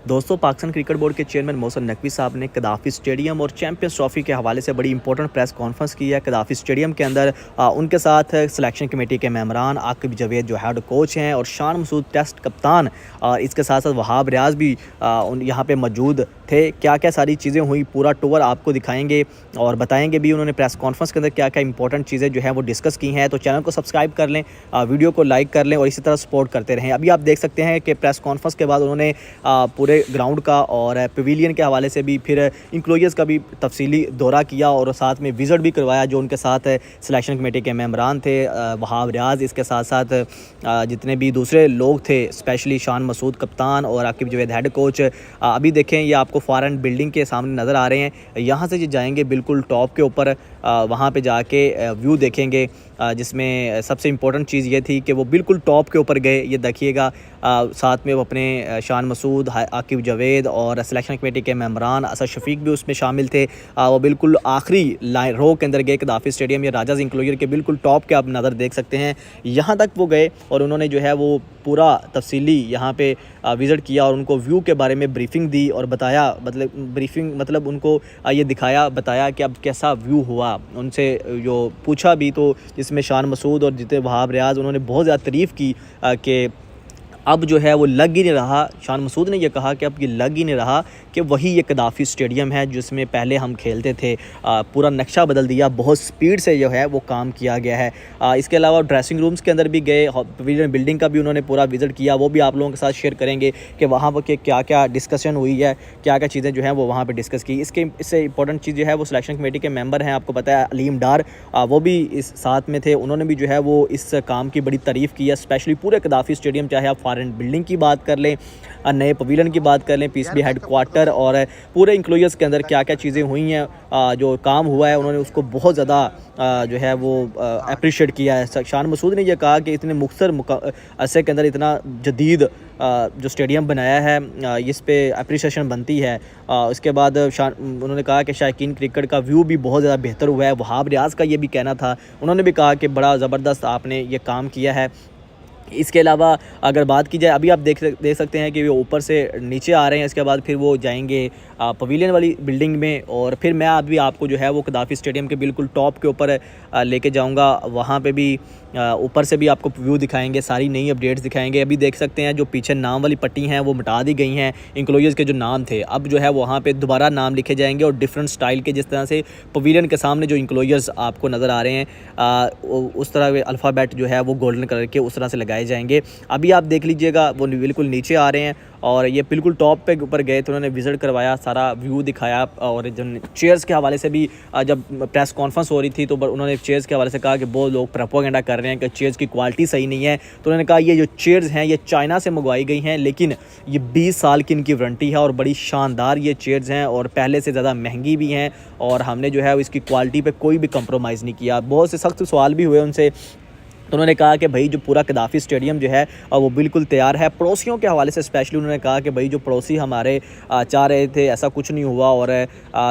दोस्तों, Pakistan cricket board के chairman Mohsin Naqvi साहब ने कदाफी स्टेडियम और चैंपियंस ट्रॉफी के हवाले से बड़ी इंपॉर्टेंट प्रेस कॉन्फ्रेंस की है। कदाफी स्टेडियम के अंदर उनके साथ सिलेक्शन कमेटी के मेंबरान आकिब जावेद जो हेड कोच हैं और शान मसूद टेस्ट कप्तान, इसके साथ साथ वहाब रियाज भी यहाँ पे मौजूद थे। क्या क्या सारी चीज़ें हुई, पूरा टूर आपको दिखाएंगे और बताएंगे भी उन्होंने प्रेस कॉन्फ्रेंस के अंदर क्या क्या इंपॉर्टेंट चीज़ें जो है वो डिस्कस की हैं। तो चैनल को सब्सक्राइब कर लें, वीडियो को लाइक कर लें और इसी तरह सपोर्ट करते रहें। अभी आप देख सकते हैं कि प्रेस कॉन्फ्रेंस के बाद उन्होंने पूरे ग्राउंड का और पवेलियन के हवाले से भी, फिर इंक्लोजर्स का भी तफसीली दौरा किया और साथ में विज़िट भी करवाया जो उनके साथ सिलेक्शन कमेटी के मेंबरान थे, वहाब रियाज, इसके साथ साथ जितने भी दूसरे लोग थे, स्पेशली शान मसूद कप्तान और आकिब जावेद हेड कोच। अभी देखें, ये आपको फॉरेन बिल्डिंग के सामने नज़र आ रहे हैं। यहाँ से जाएंगे बिल्कुल टॉप के ऊपर, वहाँ पे जाके व्यू देखेंगे, जिसमें सबसे इम्पोर्टेंट चीज़ ये थी कि वो बिल्कुल टॉप के ऊपर गए। ये देखिएगा, साथ में वो अपने शान मसूद, आकिब जावेद और सिलेक्शन कमेटी के मेंबरान असद शफीक भी उसमें शामिल थे। वो बिल्कुल आखिरी लाइन रो के अंदर गए। कदाफी स्टेडियम या राजाज इंक्लोजर के बिल्कुल टॉप के आप नज़र देख सकते हैं। यहाँ तक वो गए और उन्होंने जो है वो पूरा तफसीली यहाँ पे विज़िट किया और उनको व्यू के बारे में ब्रीफिंग दी और बताया, मतलब उनको ये दिखाया, बताया कि अब कैसा व्यू हुआ। उनसे जो पूछा भी, तो जिसमें शान मसूद और जितने वहाब रियाज, उन्होंने बहुत ज़्यादा तारीफ़ की कि अब जो है वो लग ही नहीं रहा। शान मसूद ने यह कहा कि अब ये लग ही नहीं रहा कि वही ये कदाफ़ी स्टेडियम है जिसमें पहले हम खेलते थे। पूरा नक्शा बदल दिया, बहुत स्पीड से जो है वो काम किया गया है। इसके अलावा ड्रेसिंग रूम्स के अंदर भी गए, पवेलियन बिल्डिंग का भी उन्होंने पूरा विज़िट किया, वो भी आप लोगों के साथ शेयर करेंगे कि वहाँ पर के क्या क्या डिस्कशन हुई है, क्या क्या चीज़ें जो हैं वो वहाँ पर डिस्कस की। इससे इंपॉर्टेंट चीज़ जो है वो सिलेक्शन कमेटी के मेंबर हैं, आपको पता है अलीम डार, वो भी इस साथ में थे। उन्होंने भी जो है वो इस काम की बड़ी तारीफ़ की है, स्पेशली पूरे कदाफ़ी स्टेडियम, चाहे आप फॉरेन बिल्डिंग की बात कर लें, नए पवेलियन की बात कर लें, पीसीबी हेडक्वार्टर और पूरे इंक्लोजर्स के अंदर क्या क्या चीज़ें हुई हैं, जो काम हुआ है, उन्होंने उसको बहुत ज़्यादा जो है वो अप्रिशिएट किया है। शान मसूद ने यह कहा कि इतने मुख्तर अरसे के अंदर इतना जदीद जो स्टेडियम बनाया है, इस पे अप्रिसिएशन बनती है। उसके बाद उन्होंने कहा कि शायकीन क्रिकेट का व्यू भी बहुत ज़्यादा बेहतर हुआ है। वहाब रियाज का ये भी कहना था, उन्होंने भी कहा कि बड़ा ज़बरदस्त आपने ये काम किया है। इसके अलावा अगर बात की जाए, अभी आप देख सकते हैं कि वो ऊपर से नीचे आ रहे हैं, इसके बाद फिर वो जाएंगे पवेलियन वाली बिल्डिंग में और फिर मैं अभी आपको जो है वो कदाफ़ी स्टेडियम के बिल्कुल टॉप के ऊपर लेके जाऊंगा। वहाँ पे भी ऊपर से भी आपको व्यू दिखाएंगे, सारी नई अपडेट्स दिखाएंगे। अभी देख सकते हैं जो पीछे नाम वाली पट्टी हैं वो मिटा दी गई हैं, इंक्लोजर्स के जो नाम थे अब जो है वहाँ पे दोबारा नाम लिखे जाएंगे और डिफरेंट स्टाइल के, जिस तरह से पवेलियन के सामने जो इंक्लोजर्स आपको नज़र आ रहे हैं, उस तरह के अल्फ़ाबेट जो है वो गोल्डन कलर के उस तरह से लगाए जाएंगे। अभी आप देख लीजिएगा, वो बिल्कुल नीचे आ रहे हैं और ये बिल्कुल टॉप पे ऊपर गए, तो उन्होंने विज़िट करवाया, सारा व्यू दिखाया। और जो चेयर्स के हवाले से भी जब प्रेस कॉन्फ्रेंस हो रही थी तो उन्होंने चेयर्स के हवाले से कहा कि बहुत लोग प्रोपेगेंडा कर रहे हैं कि चेयर्स की क्वालिटी सही नहीं है। तो उन्होंने कहा ये जो चेयर्स हैं ये चाइना से मंगवाई गई हैं, लेकिन ये 20 साल की इनकी वारंटी है और बड़ी शानदार ये चेयर्स हैं और पहले से ज़्यादा महंगी भी हैं और हमने जो है इसकी क्वालिटी पर कोई भी कंप्रोमाइज़ नहीं किया। बहुत से सख्त सवाल भी हुए उनसे, तो उन्होंने कहा कि भाई जो पूरा कदाफ़ी स्टेडियम जो है वो बिल्कुल तैयार है। पड़ोसियों के हवाले से स्पेशली उन्होंने कहा कि भाई जो पड़ोसी हमारे चाह रहे थे ऐसा कुछ नहीं हुआ और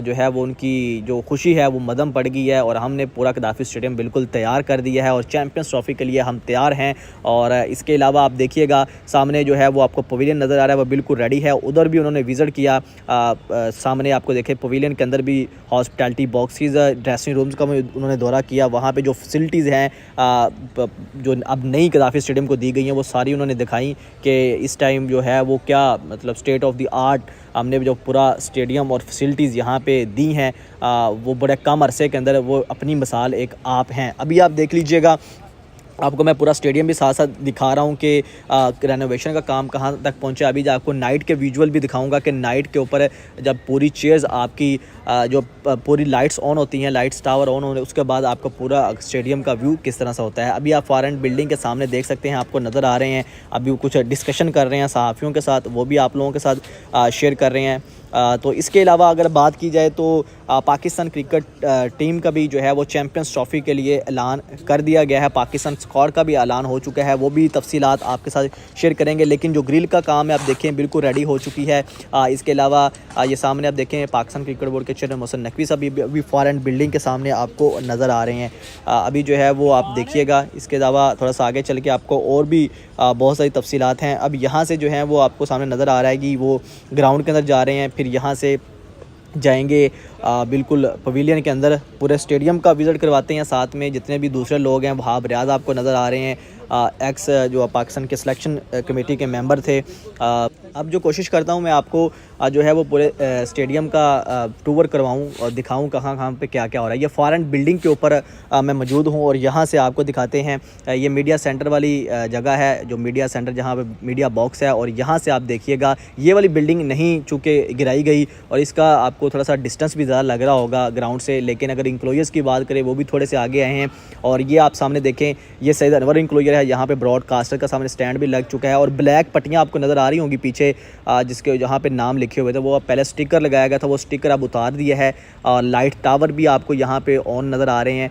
जो है वो उनकी जो खुशी है वो मदम पड़ गई है और हमने पूरा कदाफ़ी स्टेडियम बिल्कुल तैयार कर दिया है और चैम्पियंस ट्रॉफ़ी के लिए हम तैयार हैं। और इसके अलावा आप देखिएगा सामने जो है वो आपको पवेलियन नज़र आ रहा है, वो बिल्कुल रेडी है। उधर भी उन्होंने विज़िट किया, सामने आपको देखें पवेलियन के अंदर भी हॉस्पिटैलिटी बॉक्सेस, ड्रेसिंग रूम्स का उन्होंने दौरा किया। वहाँ पर जो फैसिलिटीज़ हैं जो अब नई कदाफ़ी स्टेडियम को दी गई हैं वो सारी उन्होंने दिखाई कि इस टाइम जो है वो क्या, मतलब स्टेट ऑफ द आर्ट हमने जो पूरा स्टेडियम और फैसिलिटीज़ यहाँ पे दी हैं, वो बड़े कम अरसे के अंदर वो अपनी मिसाल एक आप हैं। अभी आप देख लीजिएगा, आपको मैं पूरा स्टेडियम भी साथ साथ दिखा रहा हूँ कि रेनोवेशन का काम कहाँ तक पहुँचा। अभी आपको नाइट के विजुअल भी दिखाऊंगा कि नाइट के ऊपर जब पूरी चेयर्स आपकी जो पूरी लाइट्स ऑन होती हैं, लाइट्स टावर ऑन होने उसके बाद आपका पूरा स्टेडियम का व्यू किस तरह से होता है। अभी आप फॉरेन बिल्डिंग के सामने देख सकते हैं, आपको नज़र आ रहे हैं। अभी कुछ डिस्कशन कर रहे हैं सहाफ़ियों के साथ, वो भी आप लोगों के साथ शेयर कर रहे हैं। तो इसके अलावा अगर बात की जाए तो पाकिस्तान क्रिकेट टीम का भी जो है वो चैम्पियंस ट्रॉफ़ी के लिए ऐलान कर दिया गया है। पाकिस्तान स्क्वाड का भी ऐलान हो चुका है, वो भी तफसीलात आपके साथ शेयर करेंगे। लेकिन जो ग्रिल का काम है आप देखें बिल्कुल रेडी हो चुकी है। इसके अलावा ये सामने आप देखें पाकिस्तान क्रिकेट बोर्ड के चेयरमैन मोहसिन नकवी साहब अभी फॉरेन बिल्डिंग के सामने आपको नज़र आ रहे हैं। अभी जो है वो आप देखिएगा। इसके अलावा थोड़ा सा आगे चल के आपको और भी बहुत सारी तफसीलात हैं। अब यहाँ से जो है वो आपको सामने नज़र आ रहा है कि वो ग्राउंड के अंदर जा रहे हैं, फिर यहाँ से जाएंगे बिल्कुल पवेलियन के अंदर, पूरे स्टेडियम का विज़िट करवाते हैं। साथ में जितने भी दूसरे लोग हैं वहाँ रियाज आपको नज़र आ रहे हैं, एक्स जो पाकिस्तान के सिलेक्शन कमेटी के मेंबर थे। अब जो कोशिश करता हूँ मैं आपको जो है वो पूरे स्टेडियम का टूर करवाऊँ और दिखाऊँ कहाँ कहाँ पे क्या क्या हो रहा है। ये फॉरेन बिल्डिंग के ऊपर मैं मौजूद हूँ और यहाँ से आपको दिखाते हैं। ये मीडिया सेंटर वाली जगह है, जो मीडिया सेंटर जहाँ पे मीडिया बॉक्स है, और यहाँ से आप देखिएगा ये वाली बिल्डिंग नहीं चूँकि गिराई गई और इसका आपको थोड़ा सा डिस्टेंस भी ज़्यादा लग रहा होगा ग्राउंड से। लेकिन अगर इंक्लोजर्स की बात करें वो भी थोड़े से आगे आए हैं। और ये आप सामने देखें, ये सैयद अनवर इंक्लोजर है, यहाँ पे ब्रॉडकास्टर का सामने स्टैंड भी लग चुका है और ब्लैक पट्टियाँ आपको नज़र आ रही होंगी पीछे, जिसके जहाँ पे नाम लिखे हुए थे वो पहले स्टिकर लगाया गया था, वो स्टिकर अब उतार दिया है। और लाइट टावर भी आपको यहाँ पे ऑन नज़र आ रहे हैं।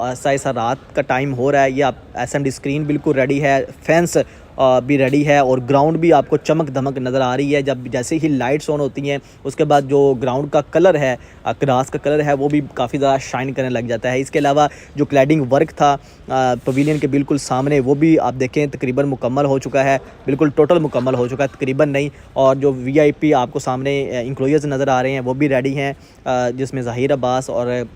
ऐसा ऐसा रात का टाइम हो रहा है। ये आप एसएमडी स्क्रीन बिल्कुल रेडी है, फैंस भी रेडी है और ग्राउंड भी आपको चमक धमक नज़र आ रही है। जब जैसे ही लाइट्स ऑन होती हैं उसके बाद जो ग्राउंड का कलर है, ग्रास का कलर है, वो भी काफ़ी ज़्यादा शाइन करने लग जाता है। इसके अलावा जो क्लैडिंग वर्क था पवेलियन के बिल्कुल सामने, वो भी आप देखें तकरीबन मुकम्मल हो चुका है, बिल्कुल टोटल मुकम्मल हो चुका है, तकरीबन नहीं। और जो वीआईपी आपको सामने इंक्लोजर्स नज़र आ रहे हैं वो भी रेडी हैं, जिसमें ज़हीर अब्बास और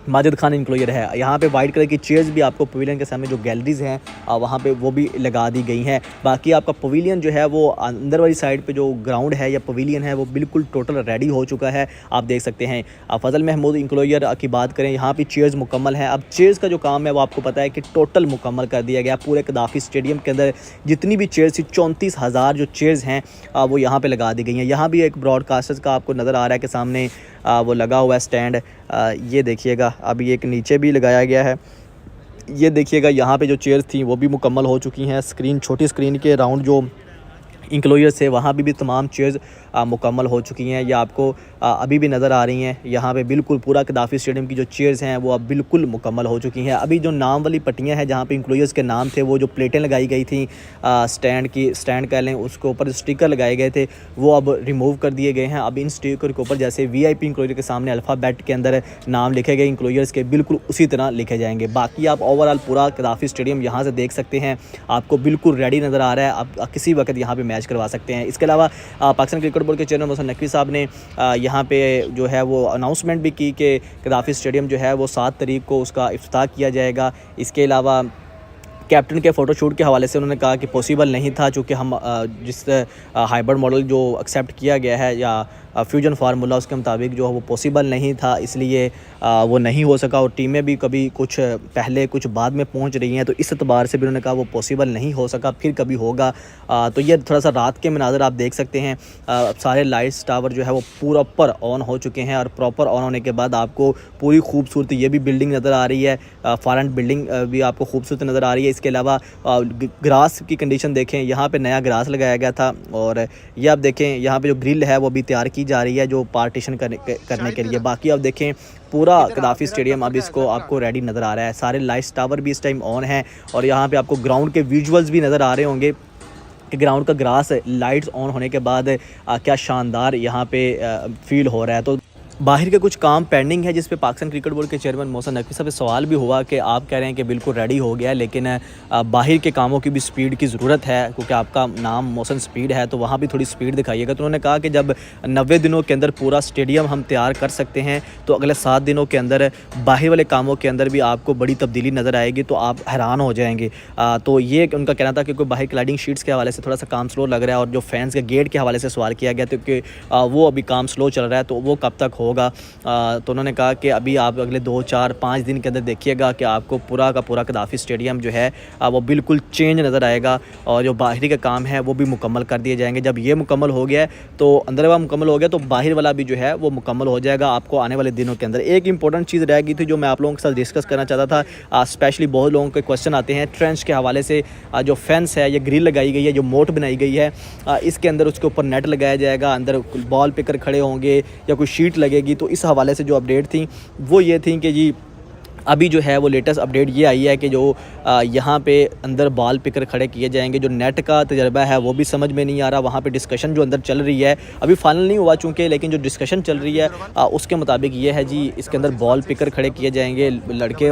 माजिद खान इंक्लोजर है। यहाँ पे वाइट कलर की चेयर्स भी आपको पवेलियन के सामने जो गैलरीज हैं वहाँ पे वो भी लगा दी गई हैं। बाकी आपका पवेलियन जो है वो अंदर वाली साइड पे जो ग्राउंड है या पवेलियन है वो बिल्कुल टोटल रेडी हो चुका है, आप देख सकते हैं। फजल महमूद इंक्लोजर की बात करें, यहाँ पे चेयर्स मुकम्मल हैं। अब चेयर्स का जो काम है वो आपको पता है कि टोटल मुकम्मल कर दिया गया। पूरे कदाफी स्टेडियम के अंदर जितनी भी चेयर्स थी 34,000 जो चेयर्स हैं वो यहाँ पर लगा दी गई हैं। यहाँ भी एक ब्रॉडकास्टर्स का आपको नज़र आ रहा है कि सामने वो लगा हुआ है स्टैंड, ये देखिएगा। अभी एक नीचे भी लगाया गया है, ये देखिएगा। यहाँ पे जो चेयर्स थी वो भी मुकम्मल हो चुकी हैं। स्क्रीन, छोटी स्क्रीन के राउंड जो इंक्लोजर्स है वहाँ भी तमाम चेयर्स मुकम्मल हो चुकी हैं। ये आपको अभी भी नज़र आ रही हैं। यहाँ पे बिल्कुल पूरा कदाफी स्टेडियम की जो चेयर्स हैं वो अब बिल्कुल मुकम्मल हो चुकी हैं। अभी जो नाम वाली पट्टियाँ हैं जहाँ पे इंक्लोजर्स के नाम थे, वो जो प्लेटें लगाई गई थी स्टैंड कह लें, उसके ऊपर स्टिकर लगाए गए थे वो अब रिमूव कर दिए गए हैं। अब इन स्टिकर के ऊपर जैसे वीआईपी इंक्लोजर के सामने अल्फ़ाबेट के अंदर नाम लिखे गए इंक्लोजर्स के, बिल्कुल उसी तरह लिखे जाएंगे। बाकी आप ओवरऑल पूरा कदाफी स्टेडियम यहाँ से देख सकते हैं, आपको बिल्कुल रेडी नज़र आ रहा है। आप किसी वक्त यहाँ पर मैच करवा सकते हैं। इसके अलावा पाकिस्तान क्रिकेट बोर्ड के चेयरमैन मोहसिन नकवी साहब ने यहाँ पे जो है वो अनाउंसमेंट भी की कि कदाफी स्टेडियम जो है वो 7 तारीख को उसका इफ्तिताह किया जाएगा। इसके अलावा कैप्टन के फ़ोटोशूट के हवाले से उन्होंने कहा कि पॉसिबल नहीं था, चूँकि हम जिस हाइब्रिड मॉडल जो एक्सेप्ट किया गया है या फ्यूजन फार्मूला उसके मुताबिक जो है वो पॉसिबल नहीं था, इसलिए वो नहीं हो सका। और टीमें भी कभी कुछ पहले कुछ बाद में पहुंच रही हैं, तो इस एतबार से भी उन्होंने कहा वो पॉसिबल नहीं हो सका, फिर कभी होगा। तो ये थोड़ा सा रात के मनाज़र आप देख सकते हैं। सारे लाइट्स टावर जो है वो प्रॉपर ऑन हो चुके हैं और प्रॉपर ऑन होने के बाद आपको पूरी खूबसूरती, ये भी बिल्डिंग नज़र आ रही है, फॉरेन बिल्डिंग भी आपको खूबसूरत नज़र आ रही है। इसके अलावा ग्रास की कंडीशन देखें, यहाँ पे नया ग्रास लगाया गया था और ये आप देखें यहाँ पे जो ग्रिल है वो भी तैयार की जा रही है जो पार्टीशन करने के लिए। बाकी आप देखें पूरा कदाफी स्टेडियम अब इसको आपको रेडी नज़र आ रहा है। सारे लाइट्स टावर भी इस टाइम ऑन है और यहाँ पे आपको ग्राउंड के विजुअल्स भी नज़र आ रहे होंगे कि ग्राउंड का ग्रास लाइट्स ऑन होने के बाद क्या शानदार यहाँ पे फील हो रहा है। तो बाहर के कुछ काम पेंडिंग है जिस पे पाकिस्तान क्रिकेट बोर्ड के चेयरमैन मोहसिन नकवी साहब से सवाल भी हुआ कि आप कह रहे हैं कि बिल्कुल रेडी हो गया है, लेकिन बाहर के कामों की भी स्पीड की ज़रूरत है, क्योंकि आपका नाम मोहसिन स्पीड है, तो वहाँ भी थोड़ी स्पीड दिखाइएगा। तो उन्होंने कहा कि जब 90 दिनों के अंदर पूरा स्टेडियम हम तैयार कर सकते हैं तो अगले 7 दिनों के अंदर बाहर वाले कामों के अंदर भी आपको बड़ी तब्दीली नज़र आएगी, तो आप हैरान हो जाएंगे। तो ये उनका कहना था कि कोई बाहर क्लैडिंग शीट्स के हवाले से थोड़ा सा काम स्लो लग रहा है और जो फैंस के गेट के हवाले से सवाल किया गया तो कि वो अभी काम स्लो चल रहा है, तो वो कब तक होगा। तो उन्होंने कहा कि अभी आप अगले 2, 4, 5 दिन के अंदर देखिएगा कि आपको पूरा का पूरा कदाफ़ी स्टेडियम जो है वो बिल्कुल चेंज नज़र आएगा और जो बाहरी का काम है वो भी मुकम्मल कर दिए जाएंगे। जब ये मुकम्मल हो गया तो अंदर वाला मुकम्मल हो गया तो बाहर वाला भी जो है वो मुकम्मल हो जाएगा आपको आने वाले दिनों के अंदर। एक इंपॉर्टेंट चीज़ रह गई थी जो मैं आप लोगों के साथ डिस्कस करना चाहता था। स्पेशली बहुत लोगों के क्वेश्चन आते हैं ट्रेंच के हवाले से। जो फेंस है, ये ग्रिल लगाई गई है, जो मोट बनाई गई है, इसके अंदर उसके ऊपर नेट लगाया जाएगा, अंदर बॉल पिकर खड़े होंगे या कोई शीट लगेगी। तो इस हवाले से जो अपडेट थी वो ये थी कि जी अभी जो है वो लेटेस्ट अपडेट ये आई है कि जो यहाँ पे अंदर बॉल पिकर खड़े किए जाएंगे। जो नेट का तजर्बा है वो भी समझ में नहीं आ रहा। वहाँ पे डिस्कशन जो अंदर चल रही है अभी फाइनल नहीं हुआ चूँकि, लेकिन जो डिस्कशन चल रही है उसके मुताबिक ये है जी इसके अंदर बॉल पिकर खड़े किए जाएंगे, लड़के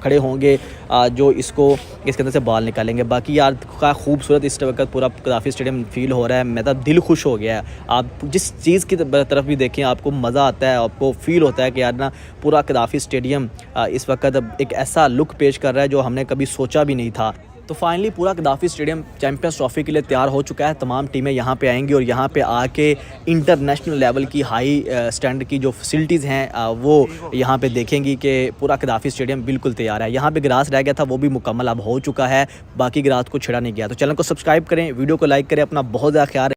खड़े होंगे जो इसको इसके अंदर से बॉल निकालेंगे। बाकी यार का खूबसूरत इस वक्त पूरा कदाफ़ी स्टेडियम फील हो रहा है। मेरा दिल खुश हो गया है। आप जिस चीज़ की तरफ भी देखें आपको मज़ा आता है, आपको फ़ील होता है कि यार ना पूरा कदाफ़ी स्टेडियम इस वक्त एक ऐसा लुक पेश कर रहा है जो हमने कभी सोचा भी नहीं था। तो फाइनली पूरा कदाफ़ी स्टेडियम चैंपियंस ट्रॉफी के लिए तैयार हो चुका है। तमाम टीमें यहाँ पे आएंगी और यहाँ पे आके इंटरनेशनल लेवल की हाई स्टैंडर्ड की जो फैसिलिटीज़ हैं वो यहाँ पे देखेंगी कि पूरा कदाफ़ी स्टेडियम बिल्कुल तैयार है। यहाँ पे ग्रास रह गया था वो भी मुकम्मल अब हो चुका है, बाकी ग्रास को छेड़ा नहीं गया। तो चैनल को सब्सक्राइब करें, वीडियो को लाइक करें, अपना बहुत ज़्यादा ख्याल